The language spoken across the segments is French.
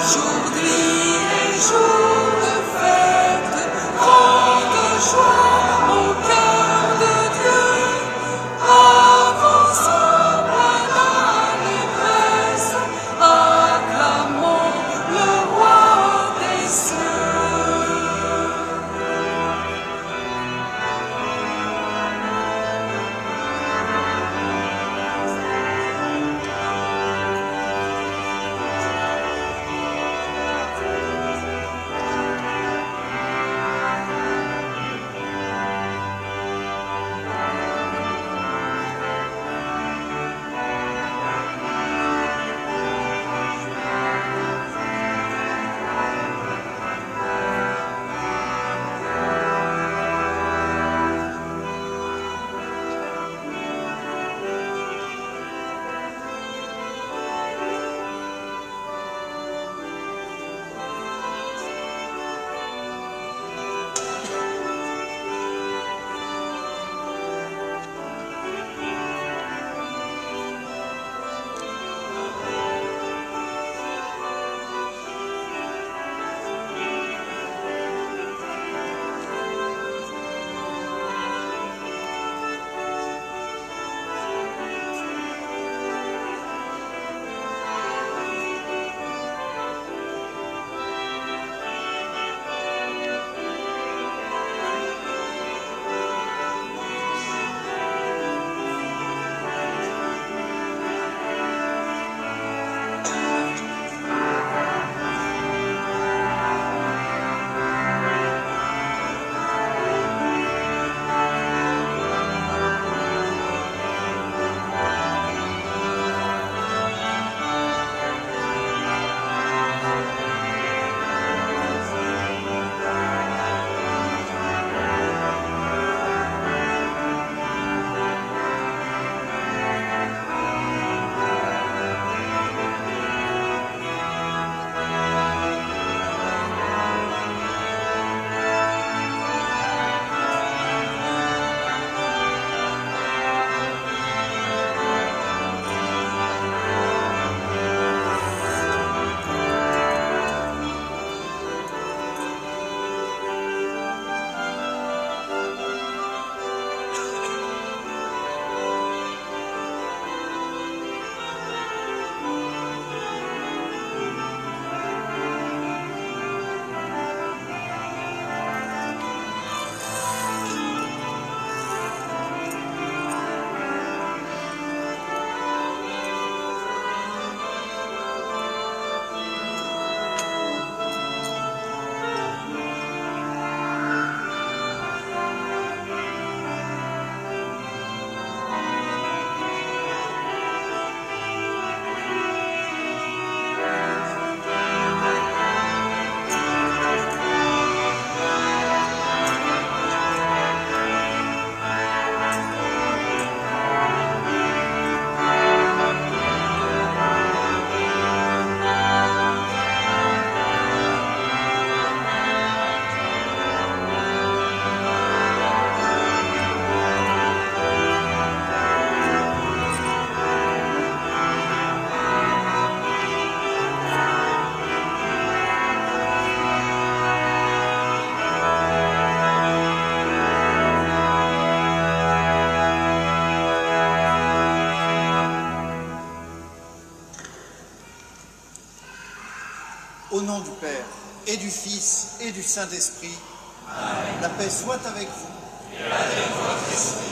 Aujourd'hui est jour de fête, grande joie au cœur de Dieu. Avançons plein d'allégresse, acclamons le roi des cieux. Au nom du Père, et du Fils, et du Saint-Esprit, la paix soit avec vous. Et avec votre esprit.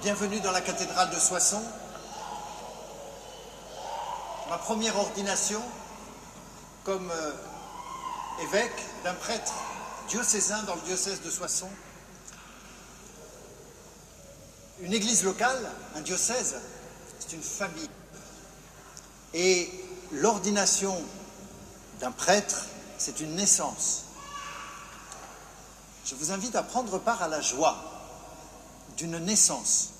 Bienvenue dans la cathédrale de Soissons. Ma première ordination comme évêque d'un prêtre diocésain dans le diocèse de Soissons. Une église locale, un diocèse, c'est une famille. Et l'ordination d'un prêtre, c'est une naissance. Je vous invite à prendre part à la joie d'une naissance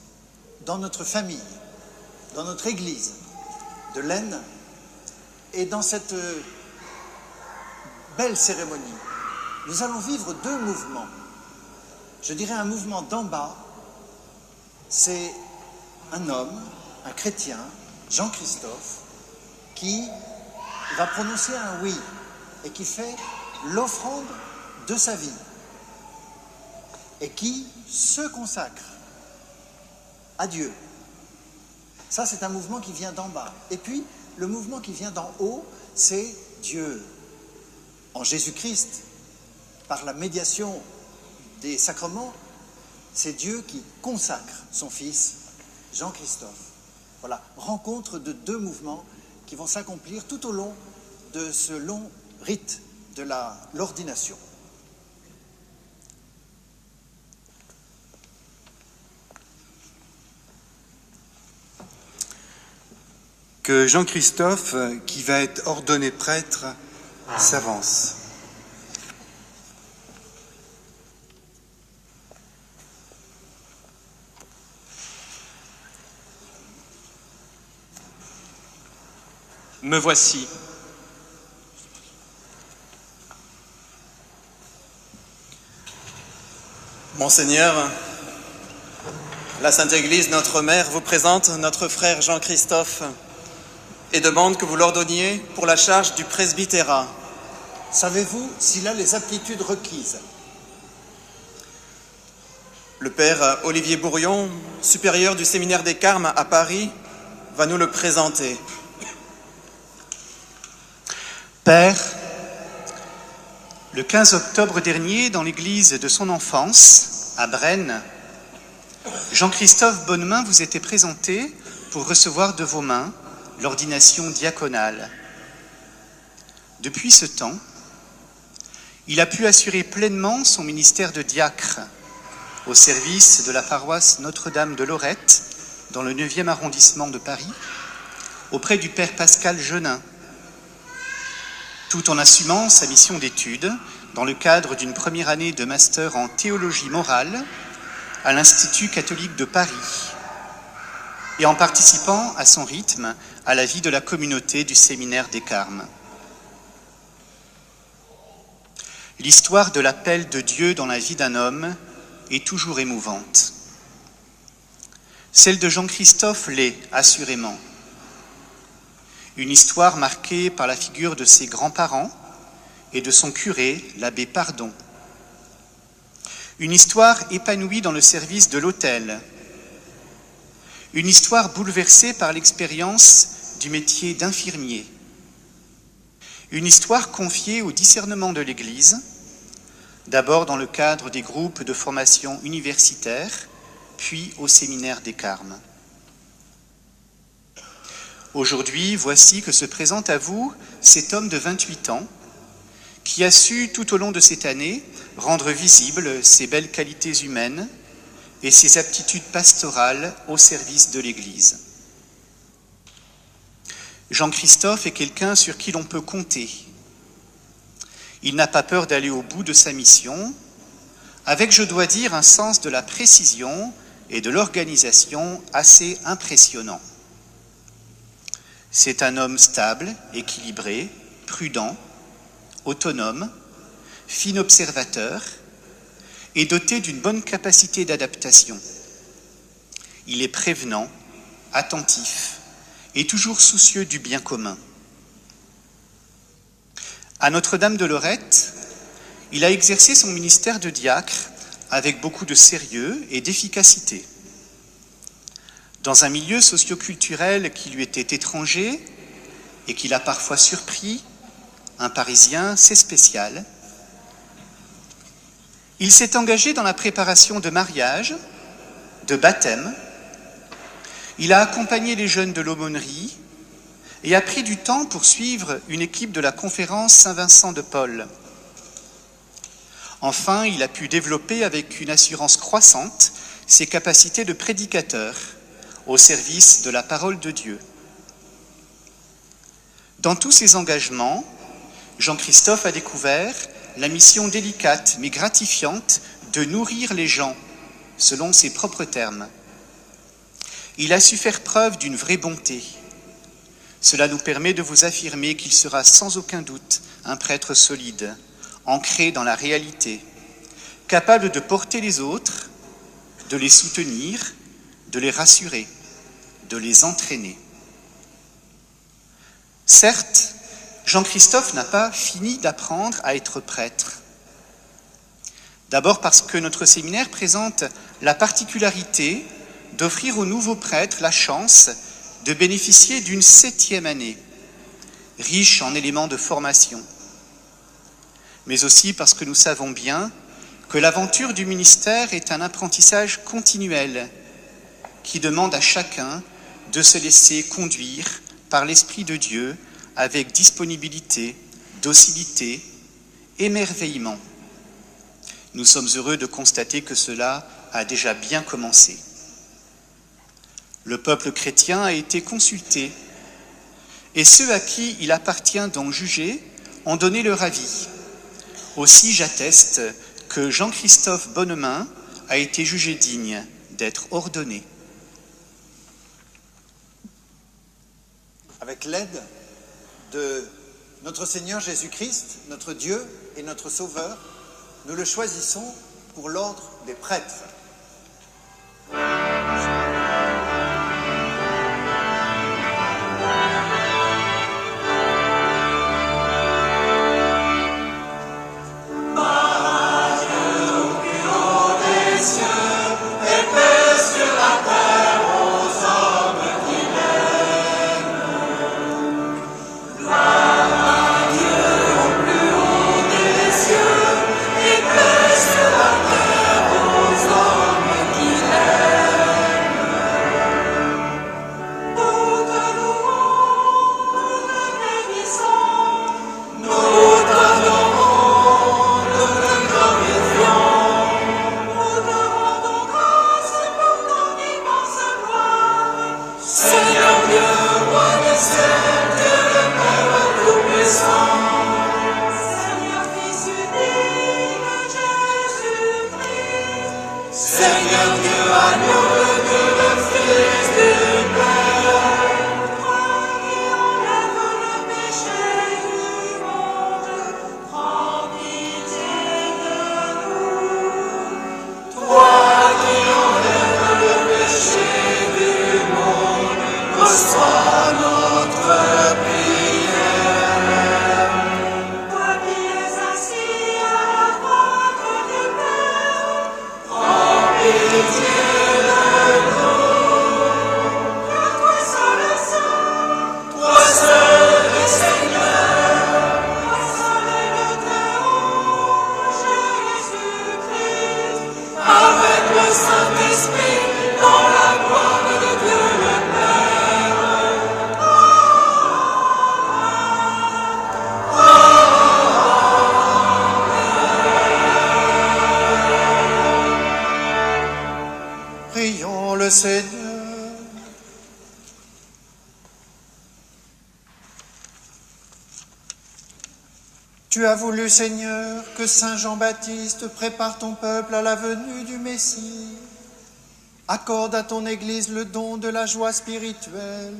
dans notre famille, dans notre église de l'Aisne et dans cette belle cérémonie. Nous allons vivre deux mouvements. Je dirais un mouvement d'en bas, c'est un homme un chrétien, Jean-Christophe, qui va prononcer un oui et qui fait l'offrande de sa vie et qui se consacre à Dieu. Ça, c'est un mouvement qui vient d'en bas. Et puis, le mouvement qui vient d'en haut, c'est Dieu. En Jésus-Christ, par la médiation des sacrements, c'est Dieu qui consacre son fils, Jean-Christophe. Voilà, rencontre de deux mouvements qui vont s'accomplir tout au long de ce long rite de l'ordination. Que Jean-Christophe, qui va être ordonné prêtre, s'avance. Me voici. Monseigneur, la Sainte Église, notre mère, vous présente notre frère Jean-Christophe et demande que vous l'ordonniez pour la charge du presbytérat. Savez-vous s'il a les aptitudes requises? Le père Olivier Bourrion, supérieur du séminaire des Carmes à Paris, va nous le présenter. Père, le 15 octobre dernier, dans l'église de son enfance, à Brennes, Jean-Christophe Bonnemain vous était présenté pour recevoir de vos mains l'ordination diaconale. Depuis ce temps, il a pu assurer pleinement son ministère de diacre au service de la paroisse Notre-Dame de Lorette, dans le 9e arrondissement de Paris, auprès du père Pascal Genin, tout en assumant sa mission d'études dans le cadre d'une première année de master en théologie morale à l'Institut catholique de Paris et en participant à son rythme à la vie de la communauté du séminaire des Carmes. L'histoire de l'appel de Dieu dans la vie d'un homme est toujours émouvante. Celle de Jean-Christophe l'est, assurément. Une histoire marquée par la figure de ses grands-parents et de son curé, l'abbé Pardon. Une histoire épanouie dans le service de l'autel. Une histoire bouleversée par l'expérience du métier d'infirmier. Une histoire confiée au discernement de l'Église, d'abord dans le cadre des groupes de formation universitaire, puis au séminaire des Carmes. Aujourd'hui, voici que se présente à vous cet homme de 28 ans qui a su tout au long de cette année rendre visibles ses belles qualités humaines et ses aptitudes pastorales au service de l'Église. Jean-Christophe est quelqu'un sur qui l'on peut compter. Il n'a pas peur d'aller au bout de sa mission, avec, je dois dire, un sens de la précision et de l'organisation assez impressionnant. C'est un homme stable, équilibré, prudent, autonome, fin observateur et doté d'une bonne capacité d'adaptation. Il est prévenant, attentif et toujours soucieux du bien commun. À Notre-Dame de Lorette, il a exercé son ministère de diacre avec beaucoup de sérieux et d'efficacité. Dans un milieu socio-culturel qui lui était étranger et qui l'a parfois surpris, un Parisien, c'est spécial. Il s'est engagé dans la préparation de mariage, de baptême. Il a accompagné les jeunes de l'aumônerie et a pris du temps pour suivre une équipe de la conférence Saint-Vincent de Paul. Enfin, il a pu développer avec une assurance croissante ses capacités de prédicateur au service de la parole de Dieu. Dans tous ses engagements, Jean-Christophe a découvert la mission délicate mais gratifiante de nourrir les gens, selon ses propres termes. Il a su faire preuve d'une vraie bonté. Cela nous permet de vous affirmer qu'il sera sans aucun doute un prêtre solide, ancré dans la réalité, capable de porter les autres, de les soutenir, de les rassurer. de les entraîner. Certes, Jean-Christophe n'a pas fini d'apprendre à être prêtre. D'abord parce que notre séminaire présente la particularité d'offrir aux nouveaux prêtres la chance de bénéficier d'une 7e année, riche en éléments de formation. Mais aussi parce que nous savons bien que l'aventure du ministère est un apprentissage continuel qui demande à chacun de se laisser conduire par l'Esprit de Dieu avec disponibilité, docilité, émerveillement. Nous sommes heureux de constater que cela a déjà bien commencé. Le peuple chrétien a été consulté et ceux à qui il appartient d'en juger ont donné leur avis. Aussi j'atteste que Jean-Christophe Bonnemain a été jugé digne d'être ordonné. Avec l'aide de notre Seigneur Jésus-Christ, notre Dieu et notre Sauveur, nous le choisissons pour l'ordre des prêtres. Prions le Seigneur. Tu as voulu, Seigneur, que Saint Jean-Baptiste prépare ton peuple à la venue du Messie. Accorde à ton Église le don de la joie spirituelle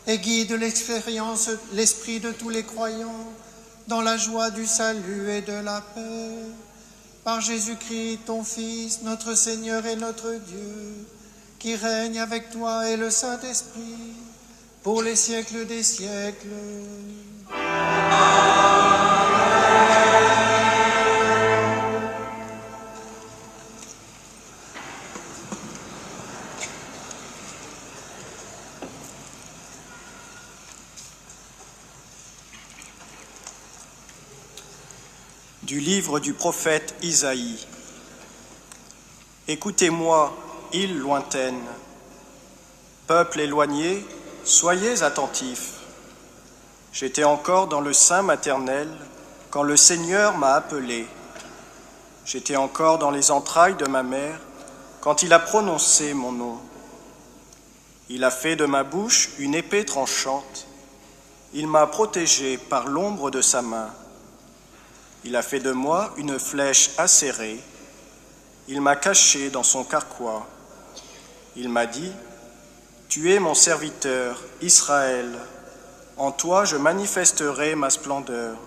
et guide l'expérience, l'esprit de tous les croyants dans la joie du salut et de la paix. Par Jésus-Christ, ton Fils, notre Seigneur et notre Dieu, qui règne avec toi et le Saint-Esprit, pour les siècles des siècles. Du livre du prophète Isaïe. Écoutez-moi, îles lointaines, peuple éloigné, soyez attentifs. J'étais encore dans le sein maternel quand le Seigneur m'a appelé. J'étais encore dans les entrailles de ma mère quand il a prononcé mon nom. Il a fait de ma bouche une épée tranchante. Il m'a protégé par l'ombre de sa main. Il a fait de moi une flèche acérée. Il m'a caché dans son carquois. Il m'a dit, « Tu es mon serviteur, Israël. En toi je manifesterai ma splendeur. »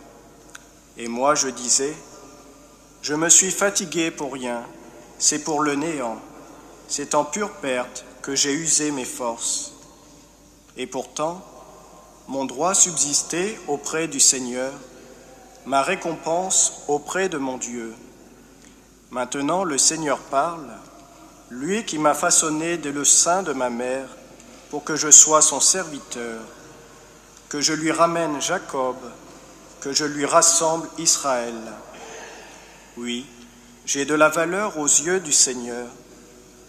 Et moi je disais, « Je me suis fatigué pour rien. C'est pour le néant. C'est en pure perte que j'ai usé mes forces. Et pourtant, mon droit subsistait auprès du Seigneur, ma récompense auprès de mon Dieu. Maintenant, le Seigneur parle, lui qui m'a façonné dès le sein de ma mère, pour que je sois son serviteur, que je lui ramène Jacob, que je lui rassemble Israël. Oui, j'ai de la valeur aux yeux du Seigneur,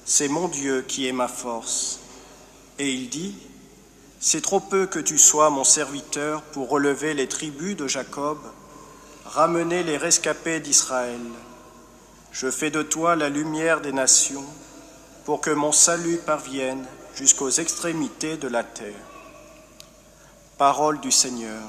c'est mon Dieu qui est ma force. Et il dit, c'est trop peu que tu sois mon serviteur pour relever les tribus de Jacob, ramener les rescapés d'Israël. Je fais de toi la lumière des nations, pour que mon salut parvienne jusqu'aux extrémités de la terre. Parole du Seigneur.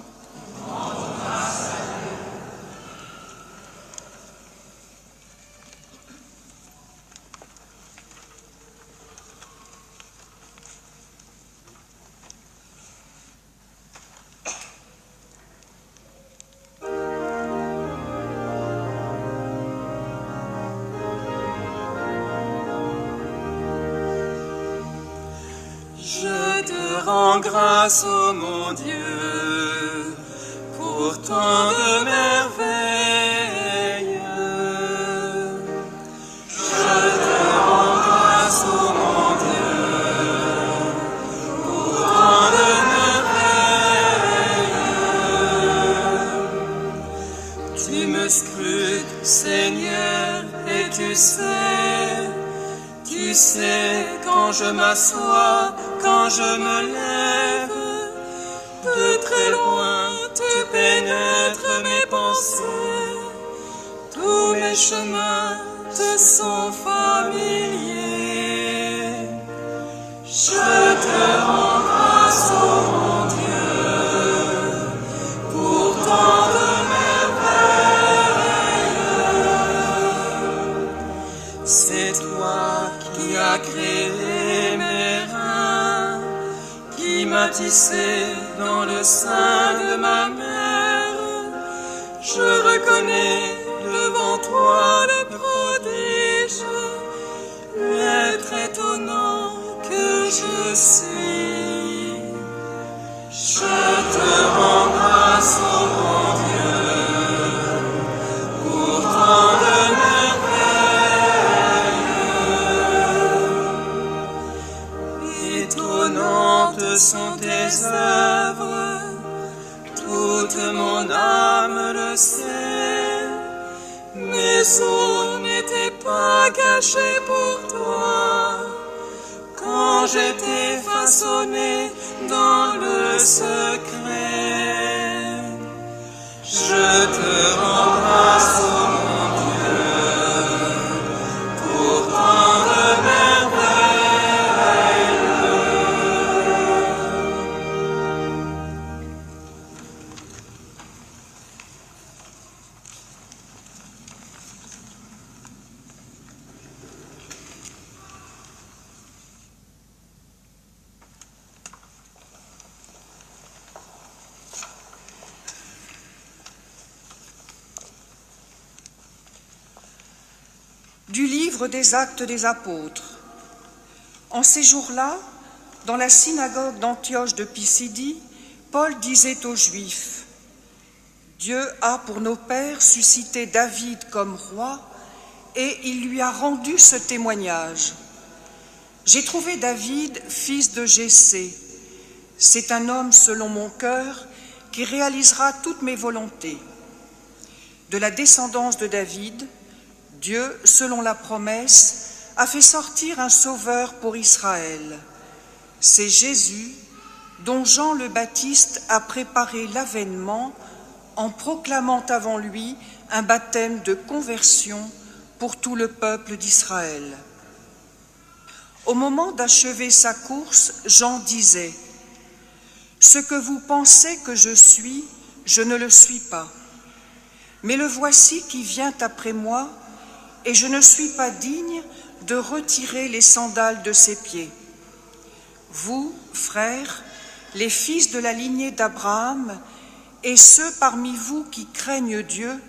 Je te rends grâce, ô mon Dieu, pour tant de merveilles. Je te rends grâce, ô mon Dieu, pour tant de merveilles. Tu me scrutes, Seigneur, et tu sais quand je m'assois, quand je me lève, de très loin tu pénètres mes pensées, tous mes chemins te sont familiers. Je te rends grâce, ô mon Dieu, pour tant de merveilles. C'est toi qui as créé mes reins, qui m'a tissé dans le sein de ma mère. Je reconnais devant toi le prodige, l'être étonnant que je suis. Je te rends grâce, ô mon Dieu, pour tant de merveilles. Étonnantes sont tes œuvres, toute mon âme le sait. Mes os n'étaient pas cachés pour toi, quand j'étais façonné dans le secret. Je te rends grâce, ô mon Dieu, pour tant de Du livre des Actes des Apôtres. En ces jours-là, dans la synagogue d'Antioche de Pisidie, Paul disait aux Juifs, « Dieu a pour nos pères suscité David comme roi, et il lui a rendu ce témoignage. J'ai trouvé David, fils de Jessé. C'est un homme selon mon cœur qui réalisera toutes mes volontés. De la descendance de David, Dieu, selon la promesse, a fait sortir un sauveur pour Israël. C'est Jésus, dont Jean le Baptiste a préparé l'avènement en proclamant avant lui un baptême de conversion pour tout le peuple d'Israël. Au moment d'achever sa course, Jean disait « Ce que vous pensez que je suis, je ne le suis pas. Mais le voici qui vient après moi, et je ne suis pas digne de retirer les sandales de ses pieds. Vous, frères, les fils de la lignée d'Abraham, et ceux parmi vous qui craignent Dieu,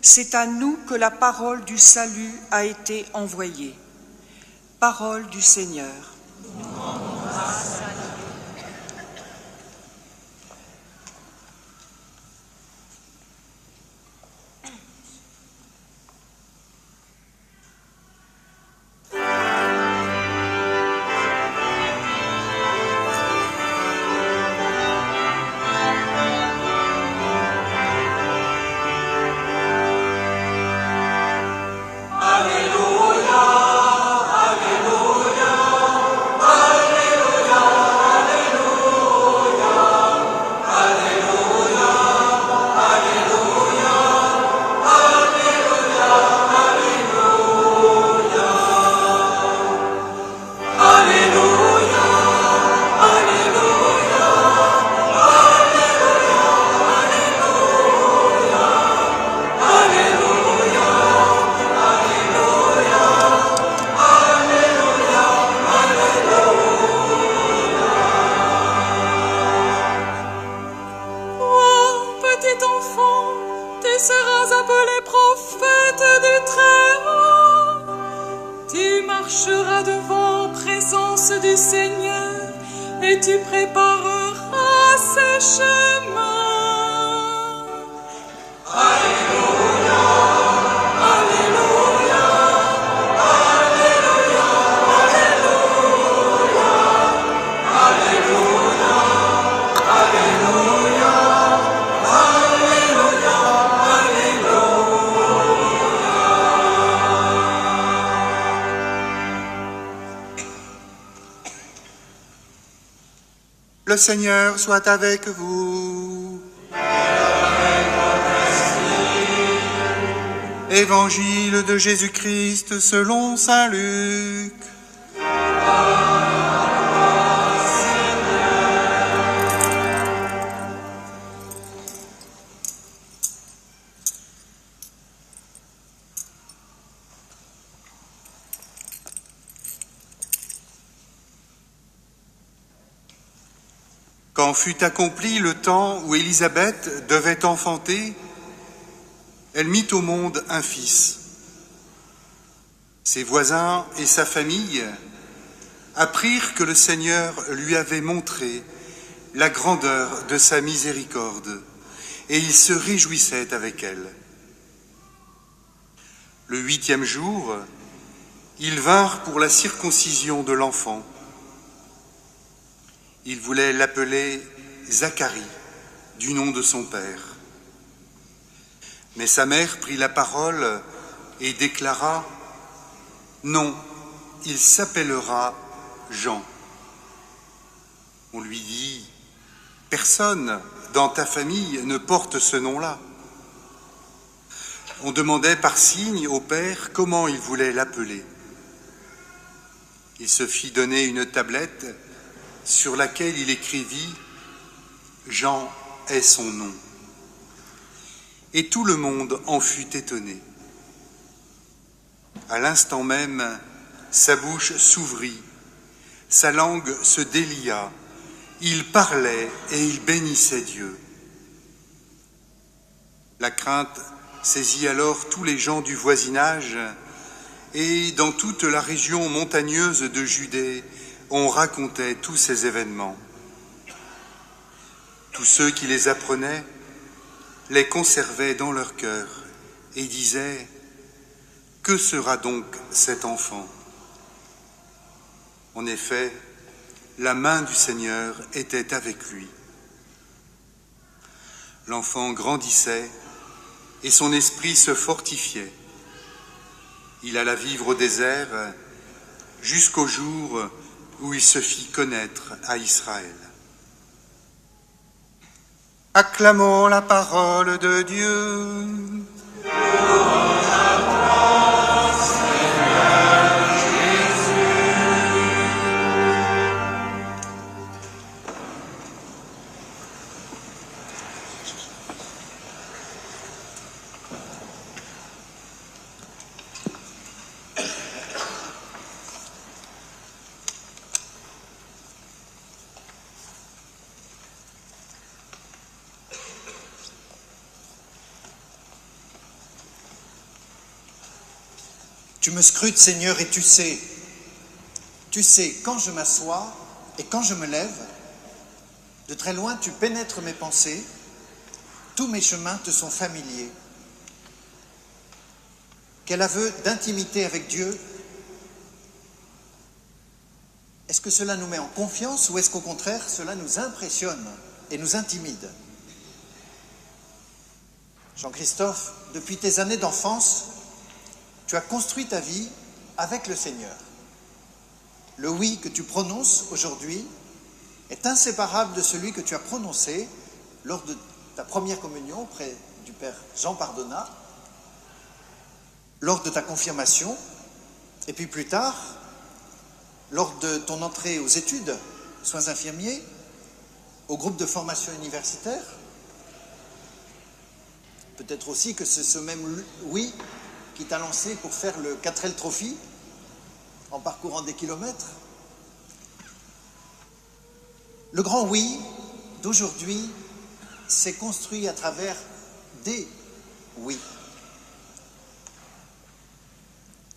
c'est à nous que la parole du salut a été envoyée. » Parole du Seigneur. comme les prophètes du Très-Haut. Tu marcheras devant en présence du Seigneur et tu prépareras ses chemins. Alléluia, Alléluia, Alléluia, Alléluia, Alléluia, Alléluia, Alléluia, Le Seigneur soit avec vous. Évangile de Jésus-Christ selon saint Luc. Quand fut accompli le temps où Élisabeth devait enfanter, elle mit au monde un fils. Ses voisins et sa famille apprirent que le Seigneur lui avait montré la grandeur de sa miséricorde, et ils se réjouissaient avec elle. Le 8e jour, ils vinrent pour la circoncision de l'enfant. Ils voulaient l'appeler Zacharie, du nom de son père. Mais sa mère prit la parole et déclara « Non, il s'appellera Jean ». On lui dit « Personne dans ta famille ne porte ce nom-là ». On demandait par signe au père comment il voulait l'appeler. Il se fit donner une tablette sur laquelle il écrivit « Jean est son nom ». Et tout le monde en fut étonné. À l'instant même, sa bouche s'ouvrit, sa langue se délia, il parlait et il bénissait Dieu. La crainte saisit alors tous les gens du voisinage, et dans toute la région montagneuse de Judée, on racontait tous ces événements. Tous ceux qui les apprenaient les conservaient dans leur cœur et disaient « Que sera donc cet enfant ?» En effet, la main du Seigneur était avec lui. L'enfant grandissait et son esprit se fortifiait. Il alla vivre au désert jusqu'au jour où il se fit connaître à Israël. Acclamons la parole de Dieu. Tu me scrutes, Seigneur, et tu sais, quand je m'assois et quand je me lève, de très loin tu pénètres mes pensées, tous mes chemins te sont familiers. Quel aveu d'intimité avec Dieu! Est-ce que cela nous met en confiance ou est-ce qu'au contraire, cela nous impressionne et nous intimide? Jean-Christophe, depuis tes années d'enfance, tu as construit ta vie avec le Seigneur. Le oui que tu prononces aujourd'hui est inséparable de celui que tu as prononcé lors de ta première communion auprès du Père Jean Pardonnat, lors de ta confirmation, et puis plus tard, lors de ton entrée aux études, soins infirmiers, au groupe de formation universitaire. Peut-être aussi que c'est ce même oui qui t'a lancé pour faire le 4L Trophy en parcourant des kilomètres. Le grand oui d'aujourd'hui s'est construit à travers des oui.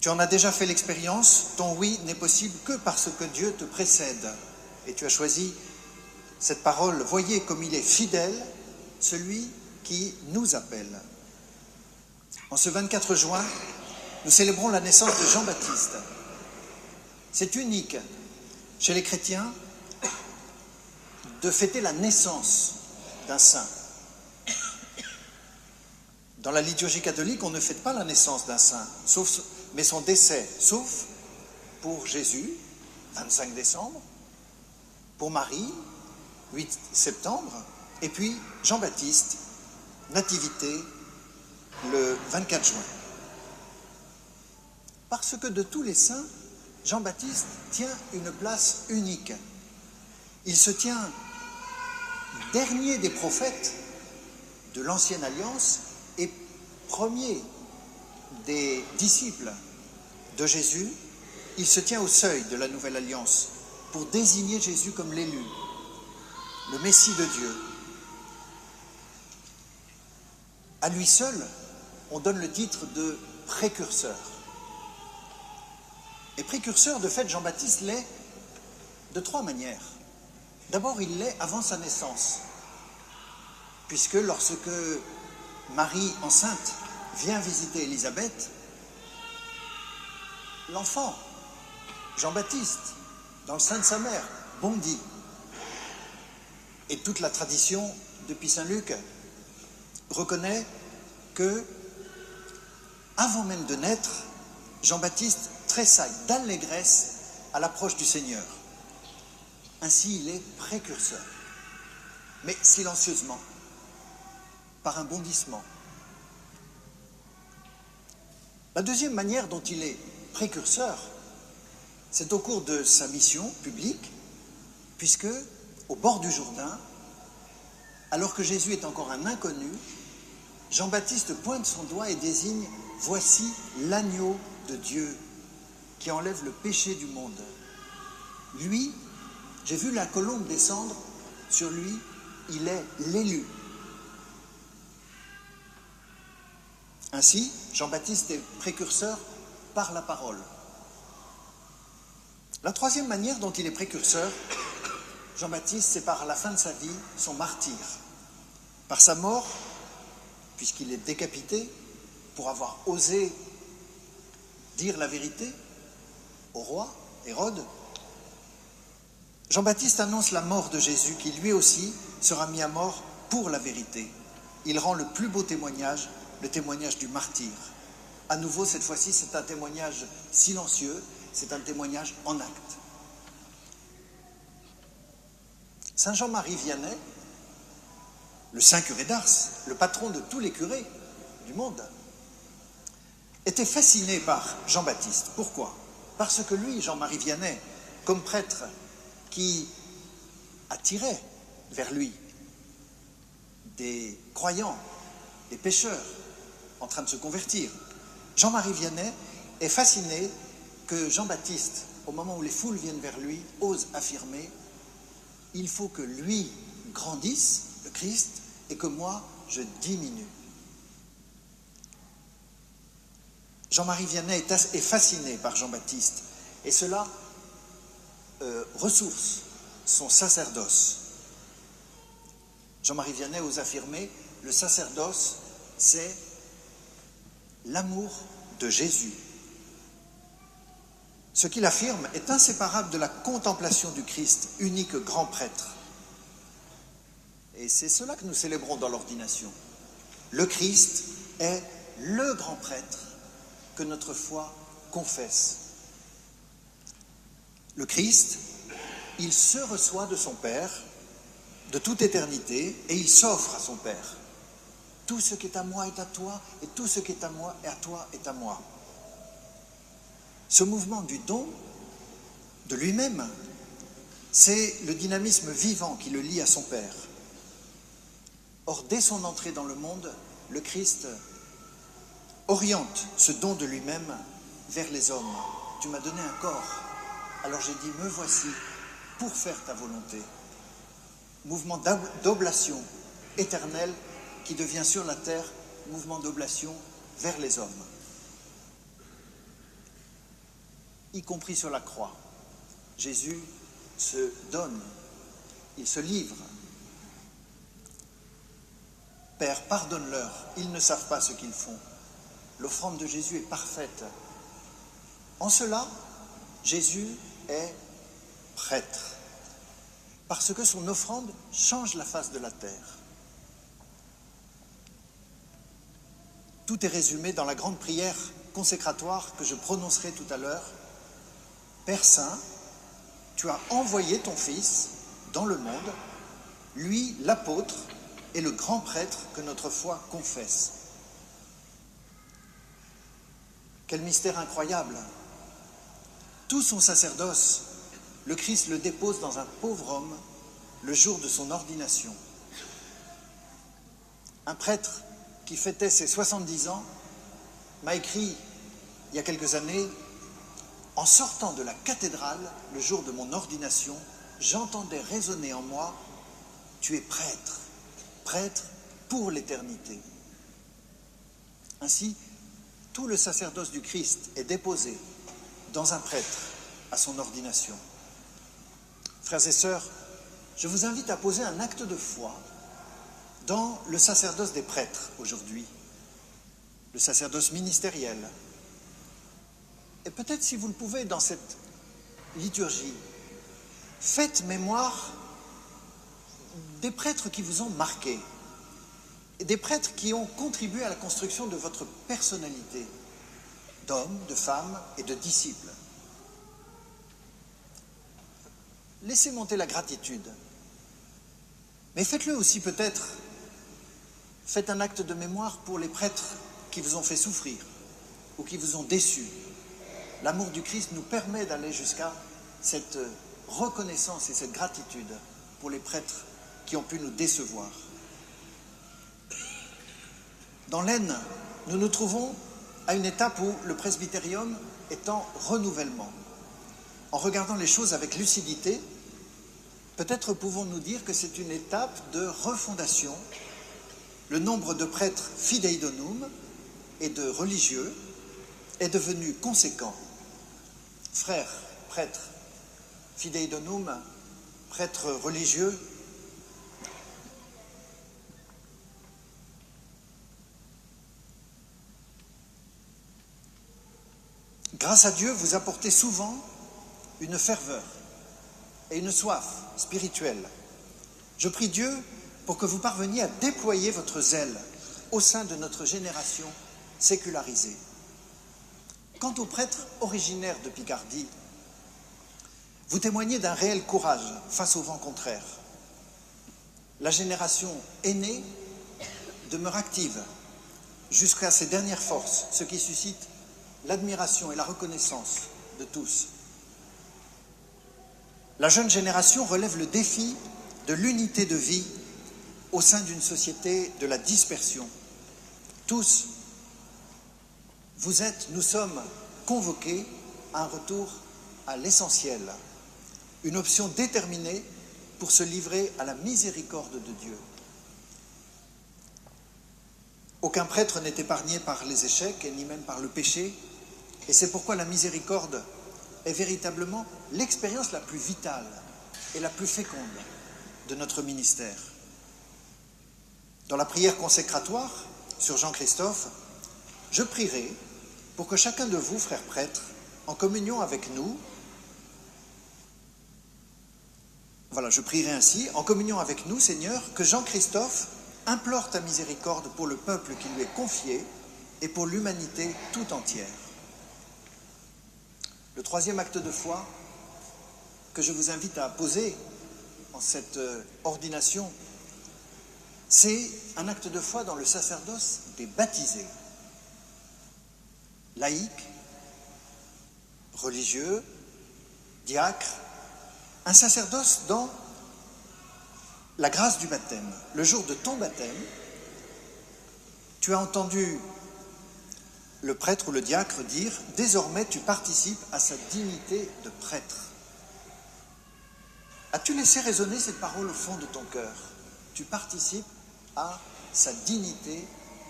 Tu en as déjà fait l'expérience, ton oui n'est possible que parce que Dieu te précède. Et tu as choisi cette parole, voyez comme il est fidèle, celui qui nous appelle. En ce 24 juin, nous célébrons la naissance de Jean-Baptiste. C'est unique chez les chrétiens de fêter la naissance d'un saint. Dans la liturgie catholique, on ne fête pas la naissance d'un saint, mais son décès, sauf pour Jésus, 25 décembre, pour Marie, 8 septembre, et puis Jean-Baptiste, nativité, le 24 juin. Parce que de tous les saints, Jean-Baptiste tient une place unique. Il se tient dernier des prophètes de l'Ancienne Alliance et premier des disciples de Jésus. Il se tient au seuil de la Nouvelle Alliance pour désigner Jésus comme l'élu, le Messie de Dieu. À lui seul, on donne le titre de précurseur. Et précurseur, de fait, Jean-Baptiste l'est de 3 manières. D'abord, il l'est avant sa naissance, puisque lorsque Marie, enceinte, vient visiter Élisabeth, l'enfant, Jean-Baptiste, dans le sein de sa mère, bondit. Et toute la tradition, depuis saint Luc, reconnaît que, avant même de naître, Jean-Baptiste tressaille d'allégresse à l'approche du Seigneur. Ainsi, il est précurseur, mais silencieusement, par un bondissement. La deuxième manière dont il est précurseur, c'est au cours de sa mission publique, puisque, au bord du Jourdain, alors que Jésus est encore un inconnu, Jean-Baptiste pointe son doigt et désigne « Voici l'agneau de Dieu qui enlève le péché du monde. » Lui, j'ai vu la colombe descendre, sur lui, il est l'élu. Ainsi, Jean-Baptiste est précurseur par la parole. La troisième manière dont il est précurseur, Jean-Baptiste, c'est par la fin de sa vie, son martyre. Par sa mort, puisqu'il est décapité pour avoir osé dire la vérité au roi Hérode, Jean-Baptiste annonce la mort de Jésus qui lui aussi sera mis à mort pour la vérité. Il rend le plus beau témoignage, le témoignage du martyr. À nouveau, cette fois-ci, c'est un témoignage silencieux, c'est un témoignage en acte. Saint Jean-Marie Vianney, le saint curé d'Ars, le patron de tous les curés du monde, était fasciné par Jean-Baptiste. Pourquoi? Parce que lui, Jean-Marie Vianney, comme prêtre qui attirait vers lui des croyants, des pécheurs en train de se convertir, Jean-Marie Vianney est fasciné que Jean-Baptiste, au moment où les foules viennent vers lui, ose affirmer « Il faut que lui grandisse, le Christ, et que moi, je diminue. » Jean-Marie Vianney est fasciné par Jean-Baptiste, et cela ressource son sacerdoce. Jean-Marie Vianney ose affirmer « Le sacerdoce, c'est l'amour de Jésus. » Ce qu'il affirme est inséparable de la contemplation du Christ, unique grand prêtre. Et c'est cela que nous célébrons dans l'ordination. Le Christ est le grand prêtre que notre foi confesse. Le Christ, il se reçoit de son Père de toute éternité et il s'offre à son Père. Tout ce qui est à moi est à toi et tout ce qui est à moi et à toi est à moi. Ce mouvement du don de lui-même, c'est le dynamisme vivant qui le lie à son Père. Or, dès son entrée dans le monde, le Christ oriente ce don de lui-même vers les hommes. Tu m'as donné un corps, alors j'ai dit, me voici pour faire ta volonté. Mouvement d'oblation éternelle qui devient sur la terre mouvement d'oblation vers les hommes. y compris sur la croix. Jésus se donne, il se livre. Père, pardonne-leur, ils ne savent pas ce qu'ils font. L'offrande de Jésus est parfaite. En cela, Jésus est prêtre, parce que son offrande change la face de la terre. Tout est résumé dans la grande prière consécratoire que je prononcerai tout à l'heure. Père Saint, tu as envoyé ton Fils dans le monde, lui l'apôtre et le grand prêtre que notre foi confesse. Quel mystère incroyable! Tout son sacerdoce, le Christ le dépose dans un pauvre homme le jour de son ordination. Un prêtre qui fêtait ses 70 ans m'a écrit il y a quelques années: en sortant de la cathédrale le jour de mon ordination, j'entendais résonner en moi: tu es prêtre, prêtre pour l'éternité. Ainsi, tout le sacerdoce du Christ est déposé dans un prêtre à son ordination. Frères et sœurs, je vous invite à poser un acte de foi dans le sacerdoce des prêtres aujourd'hui, le sacerdoce ministériel. Et peut-être, si vous le pouvez, dans cette liturgie, faites mémoire des prêtres qui vous ont marqué, et des prêtres qui ont contribué à la construction de votre personnalité, d'hommes, de femmes et de disciples. Laissez monter la gratitude, mais faites-le aussi peut-être. Faites un acte de mémoire pour les prêtres qui vous ont fait souffrir ou qui vous ont déçus. L'amour du Christ nous permet d'aller jusqu'à cette reconnaissance et cette gratitude pour les prêtres qui ont pu nous décevoir. Dans l'Aisne, nous nous trouvons à une étape où le presbytérium est en renouvellement. En regardant les choses avec lucidité, peut-être pouvons-nous dire que c'est une étape de refondation. Le nombre de prêtres fidei donum et de religieux est devenu conséquent. Frères, prêtres, fidei donum, prêtres religieux, grâce à Dieu, vous apportez souvent une ferveur et une soif spirituelle. Je prie Dieu pour que vous parveniez à déployer votre zèle au sein de notre génération sécularisée. Quant aux prêtres originaires de Picardie, vous témoignez d'un réel courage face au vent contraire. La génération aînée demeure active jusqu'à ses dernières forces, ce qui suscite l'admiration et la reconnaissance de tous. La jeune génération relève le défi de l'unité de vie au sein d'une société de la dispersion. Tous, nous sommes convoqués à un retour à l'essentiel, une option déterminée pour se livrer à la miséricorde de Dieu. Aucun prêtre n'est épargné par les échecs et ni même par le péché, et c'est pourquoi la miséricorde est véritablement l'expérience la plus vitale et la plus féconde de notre ministère. Dans la prière consécratoire sur Jean-Christophe, je prierai pour que chacun de vous, frères prêtres, en communion avec nous, je prierai ainsi, en communion avec nous, Seigneur, que Jean-Christophe implore ta miséricorde pour le peuple qui lui est confié et pour l'humanité tout entière. Le troisième acte de foi que je vous invite à poser en cette ordination, c'est un acte de foi dans le sacerdoce des baptisés. Laïcs, religieux, diacres, un sacerdoce dans la grâce du baptême. Le jour de ton baptême, tu as entendu le prêtre ou le diacre dire « Désormais, tu participes à sa dignité de prêtre ». As-tu laissé résonner cette parole au fond de ton cœur? Tu participes à sa dignité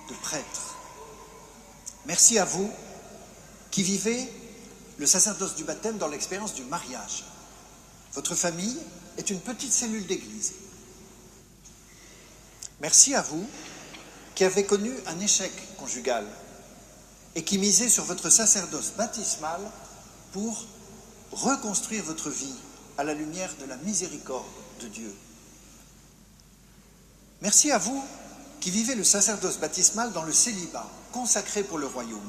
de prêtre. Merci à vous qui vivez le sacerdoce du baptême dans l'expérience du mariage. Votre famille est une petite cellule d'église. Merci à vous qui avez connu un échec conjugal et qui misez sur votre sacerdoce baptismal pour reconstruire votre vie à la lumière de la miséricorde de Dieu. Merci à vous qui vivez le sacerdoce baptismal dans le célibat, consacré pour le royaume.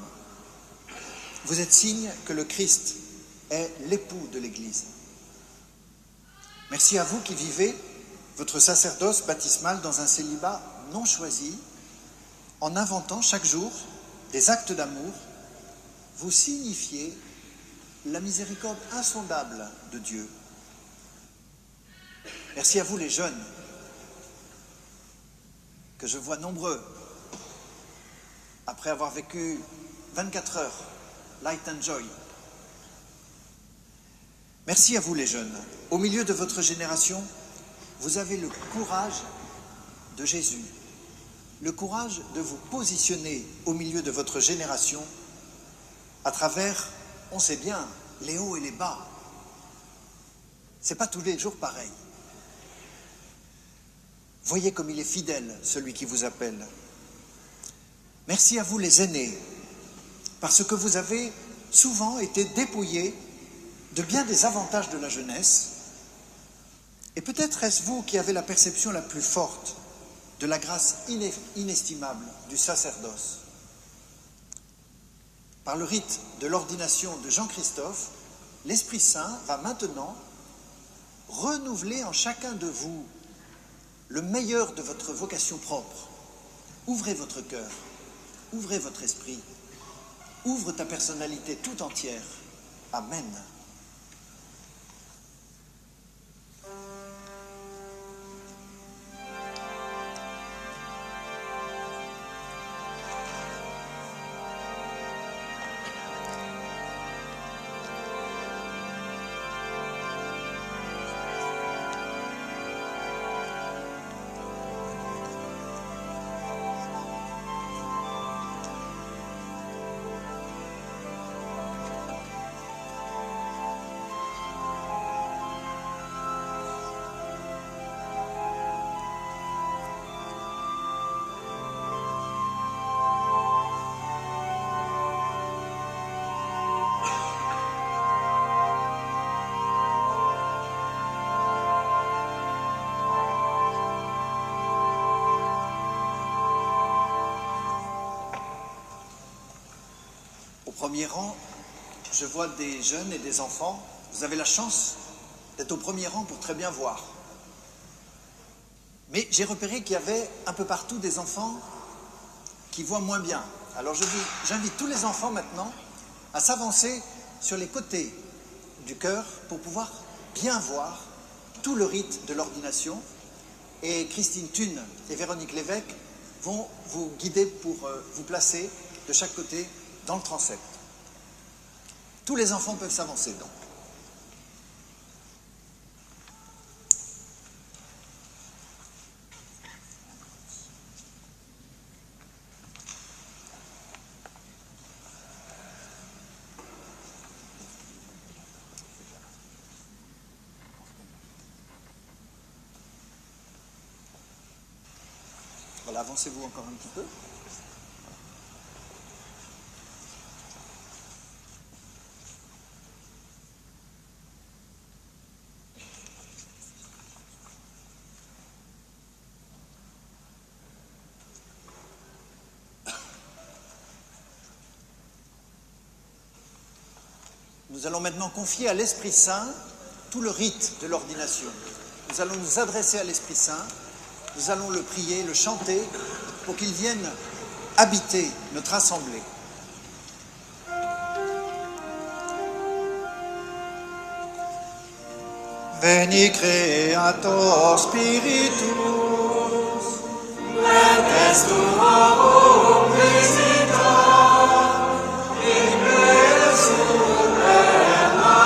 Vous êtes signe que le Christ est l'époux de l'Église. Merci à vous qui vivez votre sacerdoce baptismal dans un célibat non choisi, en inventant chaque jour des actes d'amour. Vous signifiez la miséricorde insondable de Dieu. Merci à vous les jeunes, que je vois nombreux, après avoir vécu 24 heures, light and joy. Merci à vous les jeunes. Au milieu de votre génération, vous avez le courage de Jésus, le courage de vous positionner au milieu de votre génération à travers, on sait bien, les hauts et les bas. C'est pas tous les jours pareil. Voyez comme il est fidèle, celui qui vous appelle. Merci à vous les aînés, parce que vous avez souvent été dépouillés de bien des avantages de la jeunesse, et peut-être est-ce vous qui avez la perception la plus forte de la grâce inestimable du sacerdoce. Par le rite de l'ordination de Jean-Christophe, l'Esprit Saint va maintenant renouveler en chacun de vous le meilleur de votre vocation propre. Ouvrez votre cœur, ouvrez votre esprit, ouvre ta personnalité tout entière. Amen. Au premier rang, je vois des jeunes et des enfants. Vous avez la chance d'être au premier rang pour très bien voir. Mais j'ai repéré qu'il y avait un peu partout des enfants qui voient moins bien. Alors j'invite tous les enfants maintenant à s'avancer sur les côtés du chœur pour pouvoir bien voir tout le rite de l'ordination. Et Christine Thune et Véronique Lévesque vont vous guider pour vous placer de chaque côté dans le transept. Tous les enfants peuvent s'avancer donc. Voilà, avancez-vous encore un petit peu. Nous allons maintenant confier à l'Esprit Saint tout le rite de l'ordination. Nous allons nous adresser à l'Esprit Saint, nous allons le prier, le chanter, pour qu'il vienne habiter notre assemblée. Veni Creator Spiritus, Mettes tuorum visita, in me superna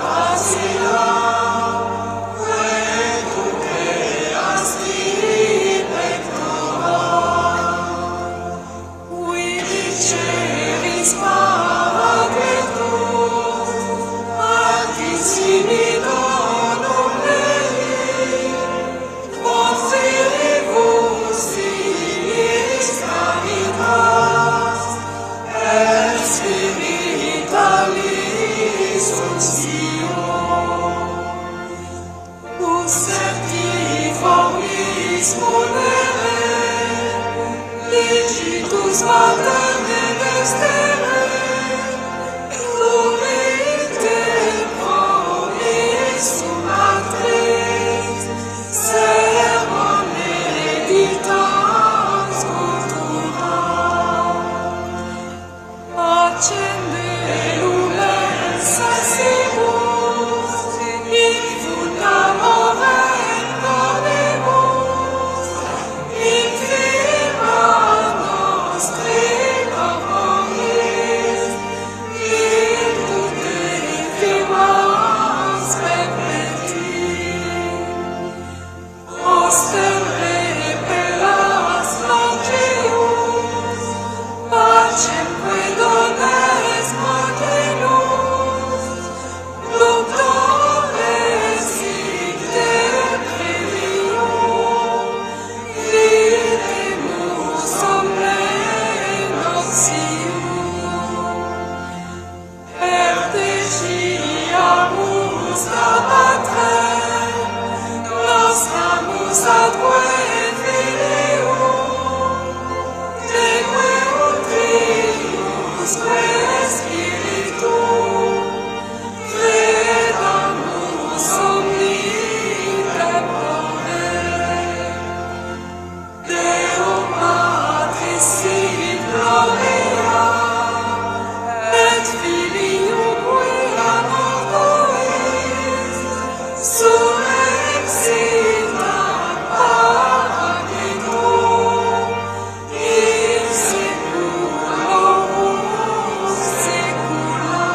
gratia, que tu creasti pectora, qui diceris Paracletus, disponere, ligitus mater ministere, Lumite promis sumatris, servum benedictans cultura. Accende lumen sensimus, infunda amore in cordibus, infima nostri corporis, in tutte infimas perpetii. Oster repellas longius, pacem que dones mortinus, luctores icte previum, videmus omne noxium. Pertegiamus da patrem, nostramus adque filium, teque utrius que spiritum, credamus omni tempore. Deo Patris sit gloria, et Filium qui amortuis, surrexit ad paraditum, in saeculorum saecula.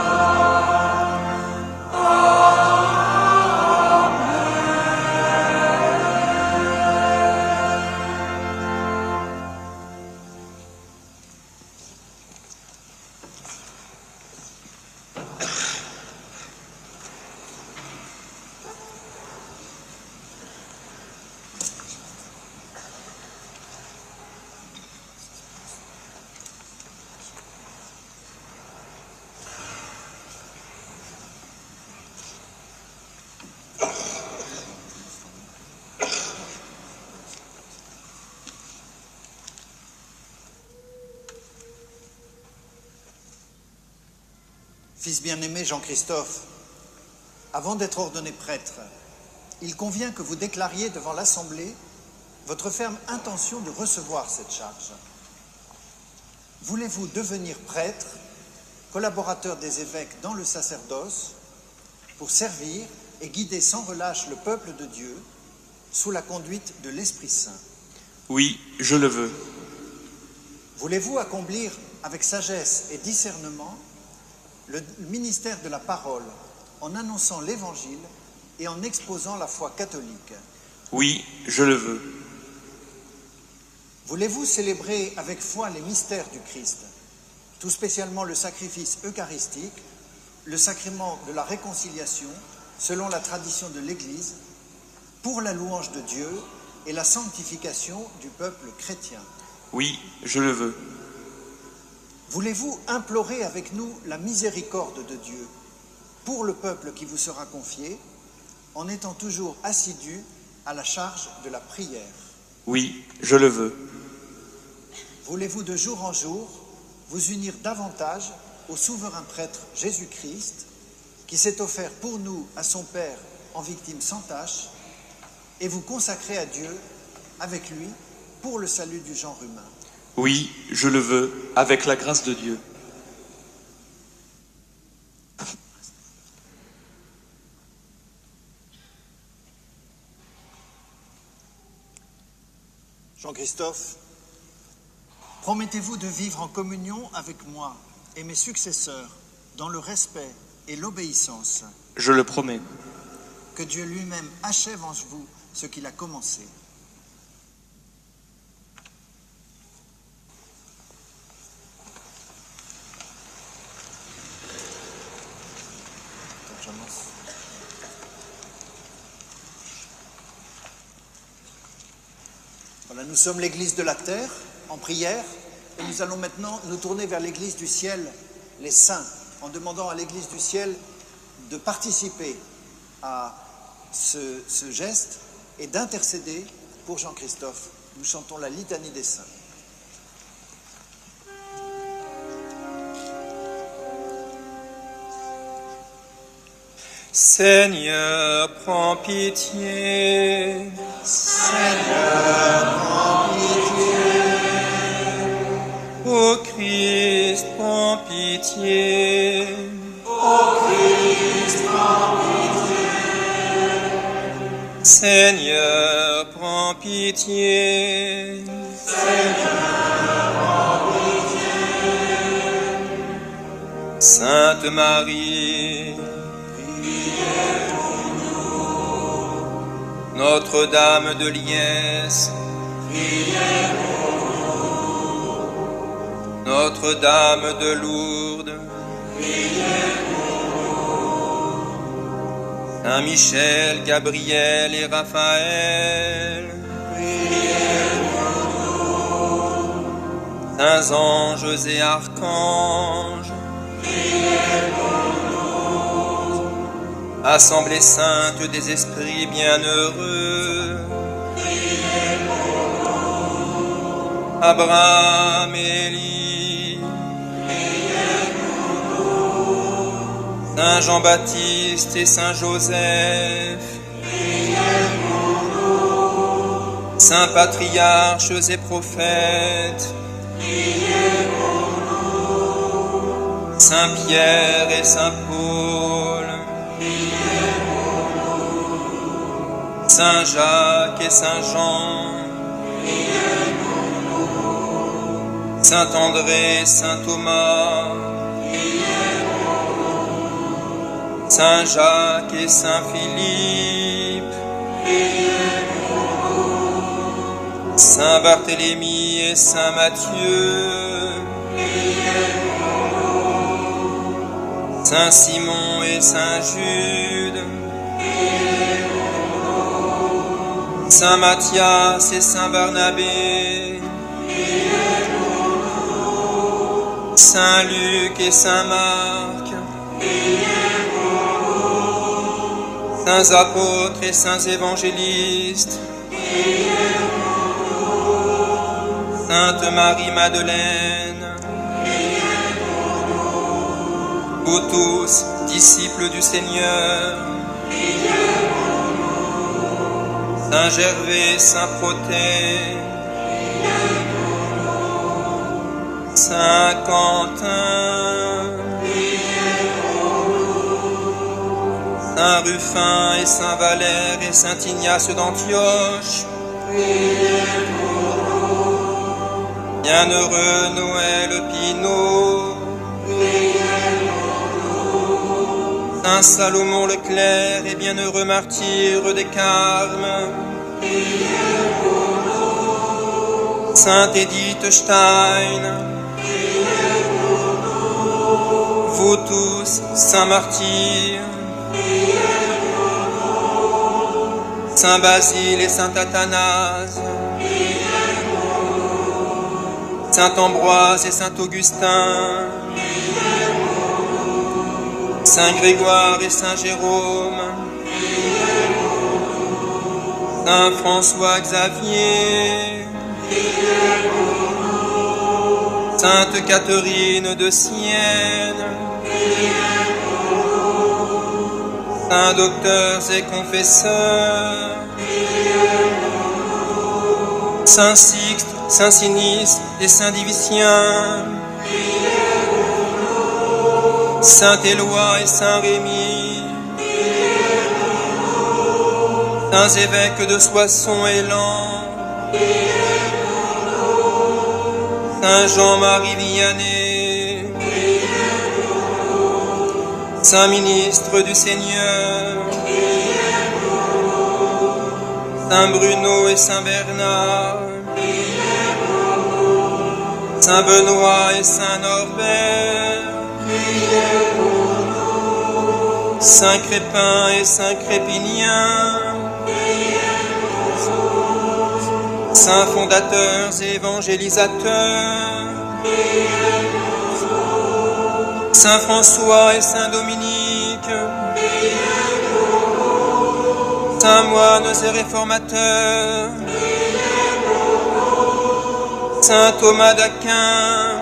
Fils bien-aimé Jean-Christophe, avant d'être ordonné prêtre, il convient que vous déclariez devant l'Assemblée votre ferme intention de recevoir cette charge. Voulez-vous devenir prêtre, collaborateur des évêques dans le sacerdoce, pour servir et guider sans relâche le peuple de Dieu sous la conduite de l'Esprit Saint? Oui, je le veux. Voulez-vous accomplir avec sagesse et discernement le ministère de la parole en annonçant l'Évangile et en exposant la foi catholique? Oui, je le veux. Voulez-vous célébrer avec foi les mystères du Christ, tout spécialement le sacrifice eucharistique, le sacrement de la réconciliation, selon la tradition de l'Église, pour la louange de Dieu et la sanctification du peuple chrétien? Oui, je le veux. Voulez-vous implorer avec nous la miséricorde de Dieu pour le peuple qui vous sera confié, en étant toujours assidus à la charge de la prière? Oui, je le veux. Voulez-vous de jour en jour vous unir davantage au souverain prêtre Jésus-Christ, qui s'est offert pour nous à son Père en victime sans tache, et vous consacrer à Dieu avec lui pour le salut du genre humain? Oui, je le veux, avec la grâce de Dieu. Jean-Christophe, promettez-vous de vivre en communion avec moi et mes successeurs dans le respect et l'obéissance? Je le promets. Que Dieu lui-même achève en vous ce qu'il a commencé. Voilà, nous sommes l'Église de la terre, en prière, et nous allons maintenant nous tourner vers l'Église du ciel, les saints, en demandant à l'Église du ciel de participer à ce geste et d'intercéder pour Jean-Christophe, nous chantons la litanie des saints. Seigneur, prends pitié. Seigneur, prends pitié. Ô Christ, prends pitié. Ô Christ, prends pitié. Seigneur, prends pitié. Seigneur, prends pitié. Sainte Marie, Notre-Dame de Liesse, Notre-Dame de Lourdes, Saint Michel, Gabriel et Raphaël, Saints anges et archanges, Assemblée sainte des esprits bienheureux, Abraham et Élie, Saint Jean-Baptiste et Saint Joseph, Saints patriarches et prophètes, Saint Pierre et Saint Paul, Saint Jacques et Saint Jean, Saint André, Saint Thomas, Saint Jacques et Saint Philippe, Saint Barthélemy et Saint Matthieu, Saint Simon et Saint Jude, Saint Matthias et Saint Barnabé, Saint Luc et Saint Marc, Saints apôtres et Saints évangélistes, Sainte Marie-Madeleine, vous tous, disciples du Seigneur, Saint Gervais, Saint Protais, Saint Quentin, Saint Rufin et Saint Valère et Saint Ignace d'Antioche, bienheureux Noël Pinault, Saint Salomon le Clerc et bienheureux martyr des Carmes, Sainte Edith Stein, vous tous, saints martyrs, Saint Basile et Saint Athanase, Saint Ambroise et Saint Augustin, Saint Grégoire et Saint Jérôme, Saint François Xavier, Sainte Catherine de Sienne, Saints docteurs et confesseurs, Saint Sixte, Saint Sinistre et Saint Divitien, Saint Éloi et Saint Rémy, Saints évêques de Soissons et Lens, Saint Jean-Marie Vianney, Saint ministre du Seigneur, Saint Bruno et Saint Bernard, Saint Benoît et Saint Norbert, Saint Crépin et Saint Crépinien, Saints fondateurs et évangélisateurs, Saint François et Saint Dominique, Saints moines et réformateurs, Saint Thomas d'Aquin,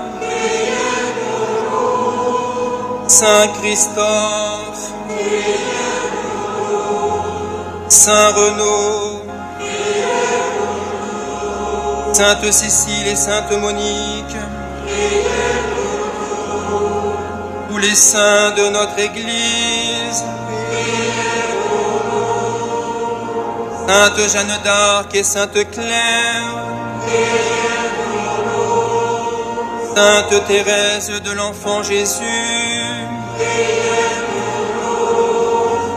Saint Christophe, Saint Renaud, Sainte Cécile et Sainte Monique, tous les saints de notre Église, Sainte Jeanne d'Arc et Sainte Claire, Sainte Thérèse de l'Enfant Jésus,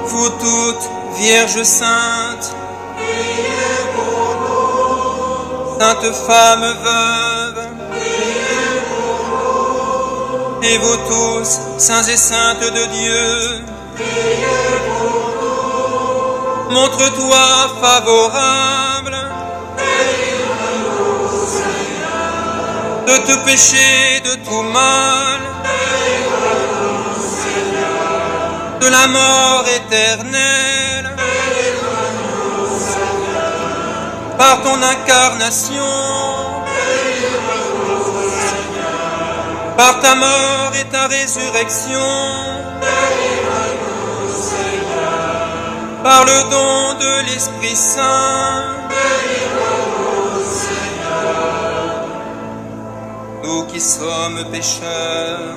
vous toutes, Vierges saintes, saintes femmes veuves, et vous tous, saints et saintes de Dieu, montre-toi favorable de tout péché, de tout mal, de la mort éternelle, par ton incarnation, par ta mort et ta résurrection, par le don de l'Esprit Saint, nous qui sommes pécheurs,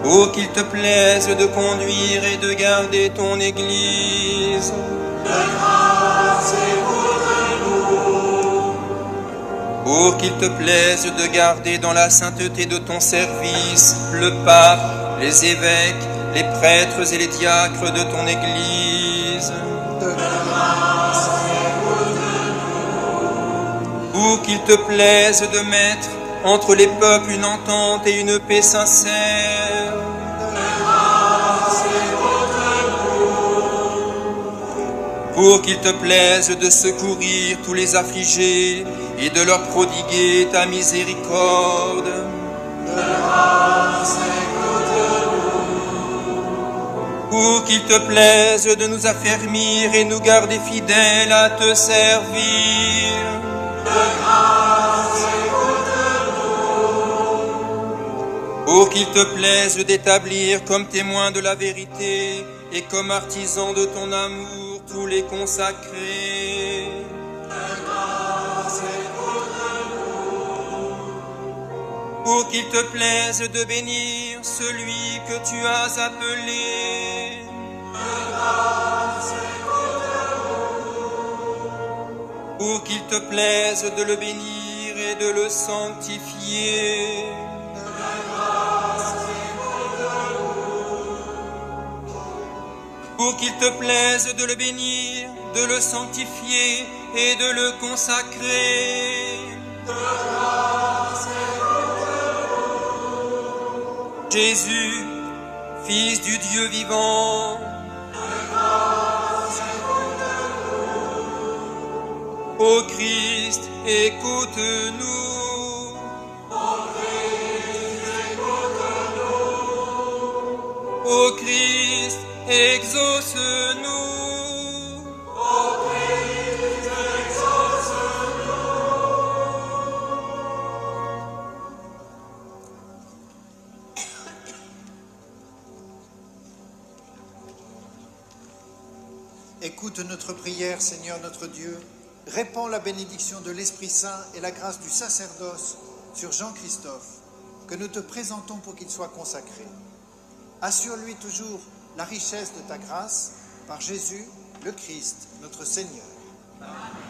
pour qu'il te plaise de conduire et de garder ton Église, pour qu'il te plaise de garder dans la sainteté de ton service le pape, les évêques, les prêtres et les diacres de ton Église, pour qu'il te plaise de mettre entre les peuples une entente et une paix sincère, pour qu'il te plaise de secourir tous les affligés et de leur prodiguer ta miséricorde, pour qu'il te plaise de nous affermir et nous garder fidèles à te servir, pour qu'il te plaise d'établir comme témoins de la vérité et comme artisans de ton amour tous les consacrés. Pour qu'il te plaise de bénir celui que tu as appelé. Pour qu'il te plaise de le bénir et de le sanctifier. Pour qu'il te plaise de le bénir, de le sanctifier et de le consacrer. Jésus, Fils du Dieu vivant, ô Christ, écoute-nous. Ô Christ, exauce-nous. Écoute notre prière, Seigneur notre Dieu. Répands la bénédiction de l'Esprit Saint et la grâce du sacerdoce sur Jean-Christophe, que nous te présentons pour qu'il soit consacré. Assure-lui toujours la richesse de ta grâce, par Jésus, le Christ, notre Seigneur. Amen.